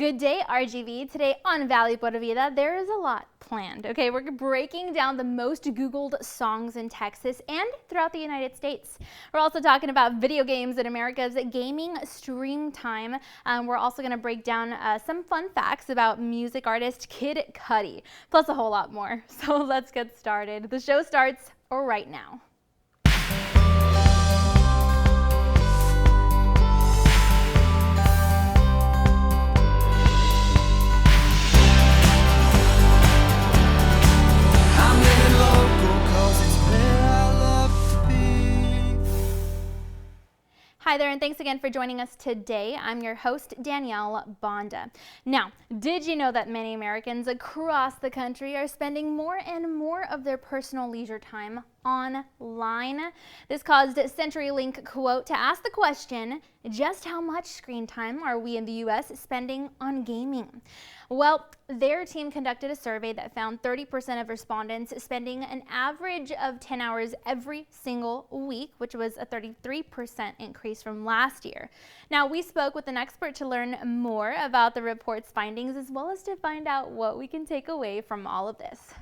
Good day, RGV. Today on Valley Por Vida, there is a lot planned. Okay, we're breaking down the most Googled songs in Texas and throughout the United States. We're also talking about video games in America's gaming stream time. We're also going to break down some fun facts about music artist Kid Cudi, plus a whole lot more. So let's get started. The show starts right now. Hi there, and thanks again for joining us today. I'm your host, Danielle Banda. Now, did you know that many Americans across the country are spending more and more of their personal leisure time online? This caused CenturyLink Quote to ask the question, just how much screen time are we in the U.S. spending on gaming? Well, their team conducted a survey that found 30% of respondents spending an average of 10 hours every single week, which was a 33% increase from last year. Now, we spoke with an expert to learn more about the report's findings, as well as to find out what we can take away from all of this.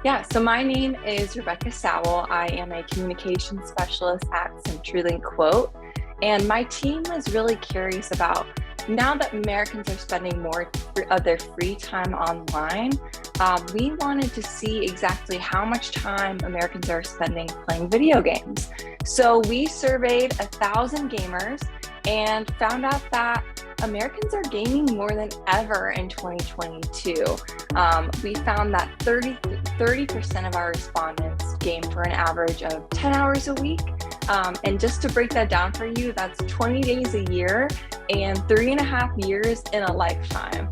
Yeah, so my name is Rebecca Sowell. I am a communications specialist at CenturyLink Quote, and my team was really curious about, now that Americans are spending more of their free time online, we wanted to see exactly how much time Americans are spending playing video games. So we surveyed 1,000 gamers and found out that Americans are gaming more than ever in 2022. We found that 30% of our respondents game for an average of 10 hours a week. And just to break that down for you, that's 20 days a year and 3.5 years in a lifetime.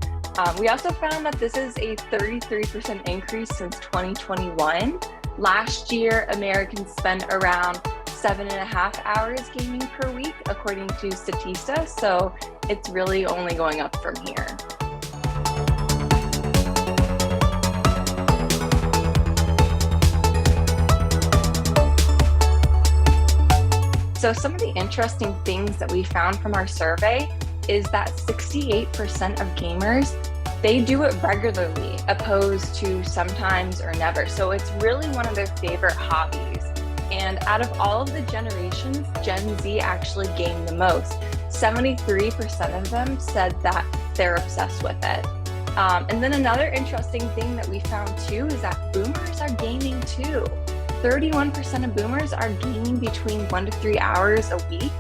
We also found that this is a 33% increase since 2021. Last year, Americans spent around 7.5 hours gaming per week, according to Statista, so it's really only going up from here. So some of the interesting things that we found from our survey is that 68% of gamers, they do it regularly, opposed to sometimes or never. So it's really one of their favorite hobbies. And out of all of the generations, Gen Z actually game the most. 73% of them said that they're obsessed with it. And then another interesting thing that we found too is that boomers are gaming too. 31% of boomers are gaming between 1 to 3 hours a week.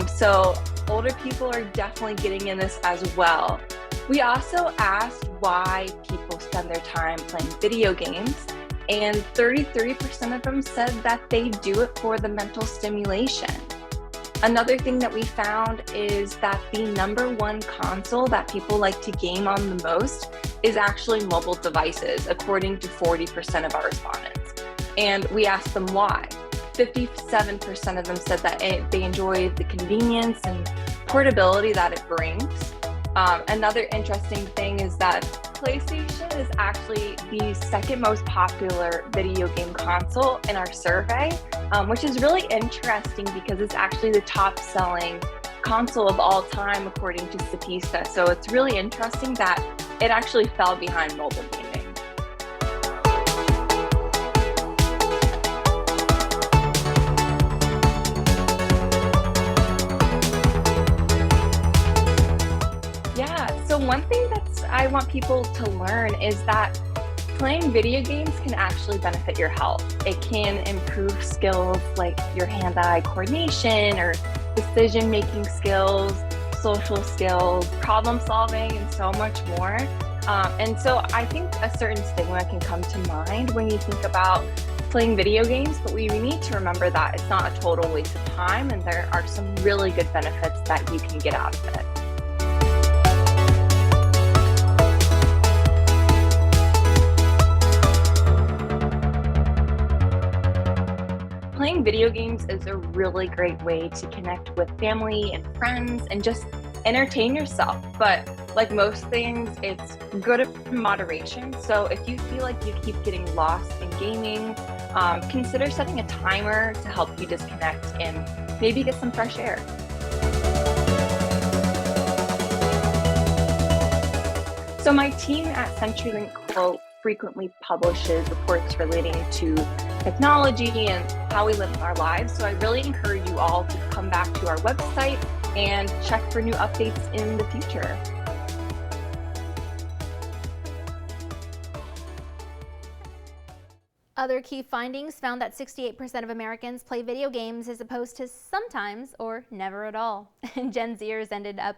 So older people are definitely getting in this as well. We also asked why people spend their time playing video games, and 33% of them said that they do it for the mental stimulation. Another thing that we found is that the #1 console that people like to game on the most is actually mobile devices, according to 40% of our respondents. And we asked them why. 57% of them said that they enjoy the convenience and portability that it brings. Another interesting thing is that PlayStation is actually the second most popular video game console in our survey, which is really interesting because it's actually the top selling console of all time according to Statista. So it's really interesting that it actually fell behind mobile gaming. So one thing I want people to learn is that playing video games can actually benefit your health. It can improve skills like your hand-eye coordination or decision-making skills, social skills, problem-solving, and so much more. And so I think a certain stigma can come to mind when you think about playing video games, but we need to remember that it's not a total waste of time, and there are some really good benefits that you can get out of it. Playing video games is a really great way to connect with family and friends and just entertain yourself. But like most things, it's good in moderation. So if you feel like you keep getting lost in gaming, consider setting a timer to help you disconnect and maybe get some fresh air. So my team at CenturyLink Quote frequently publishes reports relating to technology and how we live our lives. So I really encourage you all to come back to our website and check for new updates in the future. Other key findings found that 68% of Americans play video games as opposed to sometimes or never at all. Gen Zers ended up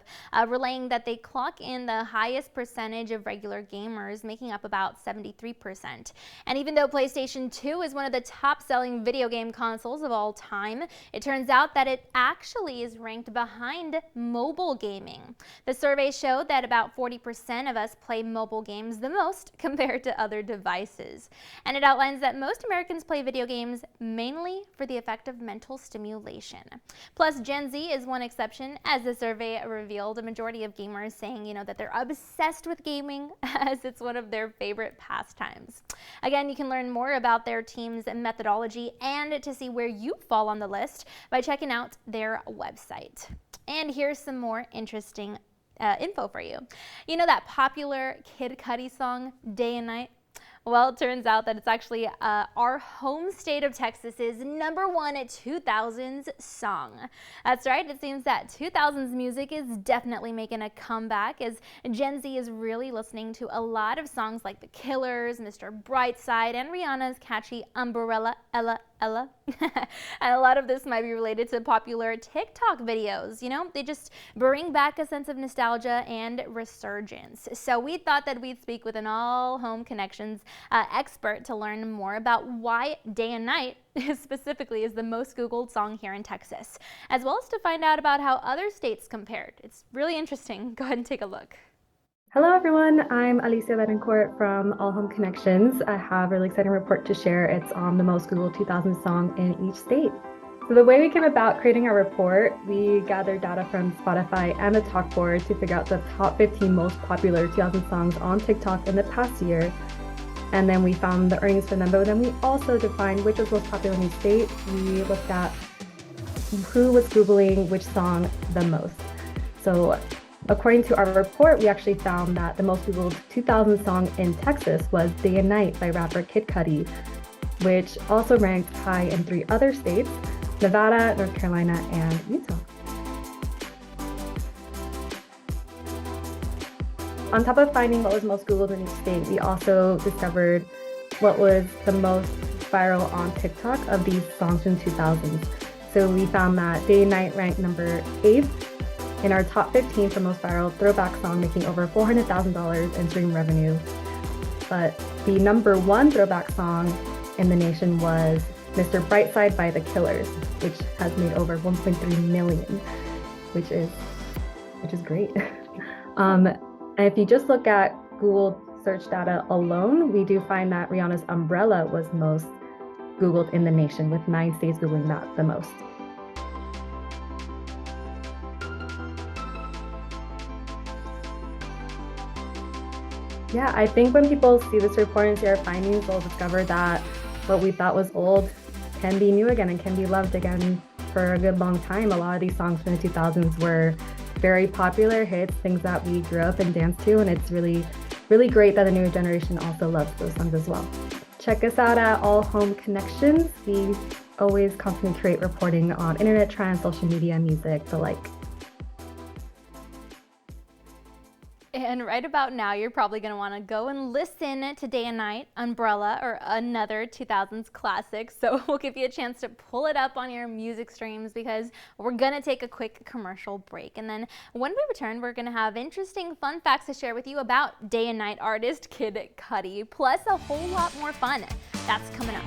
relaying that they clock in the highest percentage of regular gamers, making up about 73%. And even though PlayStation 2 is one of the top-selling video game consoles of all time, it turns out that it actually is ranked behind mobile gaming. The survey showed that about 40% of us play mobile games the most compared to other devices. And it outlines that most Americans play video games mainly for the effect of mental stimulation. Plus, Gen Z is one exception, as the survey revealed. A majority of gamers saying, that they're obsessed with gaming as it's one of their favorite pastimes. Again, you can learn more about their team's methodology and to see where you fall on the list by checking out their website. And here's some more interesting info for you. You know that popular Kid Cudi song, Day and Night? Well, it turns out that it's actually our home state of Texas's #1 2000s song. That's right, it seems that 2000s music is definitely making a comeback as Gen Z is really listening to a lot of songs like The Killers, Mr. Brightside, and Rihanna's catchy Umbrella, Ella, Ella. And a lot of this might be related to popular TikTok videos. They just bring back a sense of nostalgia and resurgence. So we thought that we'd speak with an All Home Connections expert to learn more about why Day and Night specifically is the most Googled song here in Texas, as well as to find out about how other states compared. It's really interesting. Go ahead and take a look. Hello everyone, I'm Alicia Betancourt from All Home Connections. I have a really exciting report to share. It's on the most Googled 2000 song in each state. So the way we came about creating our report, we gathered data from Spotify and the Talkboard to figure out the top 15 most popular 2000 songs on TikTok in the past year. And then we found the earnings for them, but then we also defined which was most popular in each state. We looked at who was Googling which song the most. So according to our report, we actually found that the most Googled 2000 song in Texas was Day and Night by rapper Kid Cudi, which also ranked high in 3 other states, Nevada, North Carolina, and Utah. On top of finding what was most Googled in each state, we also discovered what was the most viral on TikTok of these songs from 2000s. So we found that Day and Night ranked number 8 in our top 15 for most viral throwback song, making over $400,000 in stream revenue. But the number 1 throwback song in the nation was Mr. Brightside by The Killers, which has made over 1.3 million, which is great. And if you just look at Google search data alone, we do find that Rihanna's Umbrella was most Googled in the nation, with 9 states Googling that the most. Yeah, I think when people see this report and see our findings, they'll discover that what we thought was old can be new again and can be loved again for a good long time. A lot of these songs from the 2000s were very popular hits, things that we grew up and danced to, and it's really, really great that the new generation also loves those songs as well. Check us out at All Home Connections. We always constantly create reporting on internet trends, social media, music, the like. And right about now, you're probably going to want to go and listen to Day and Night, Umbrella, or another 2000s classic. So we'll give you a chance to pull it up on your music streams because we're going to take a quick commercial break. And then when we return, we're going to have interesting fun facts to share with you about Day and Night artist Kid Cudi, plus a whole lot more fun. That's coming up.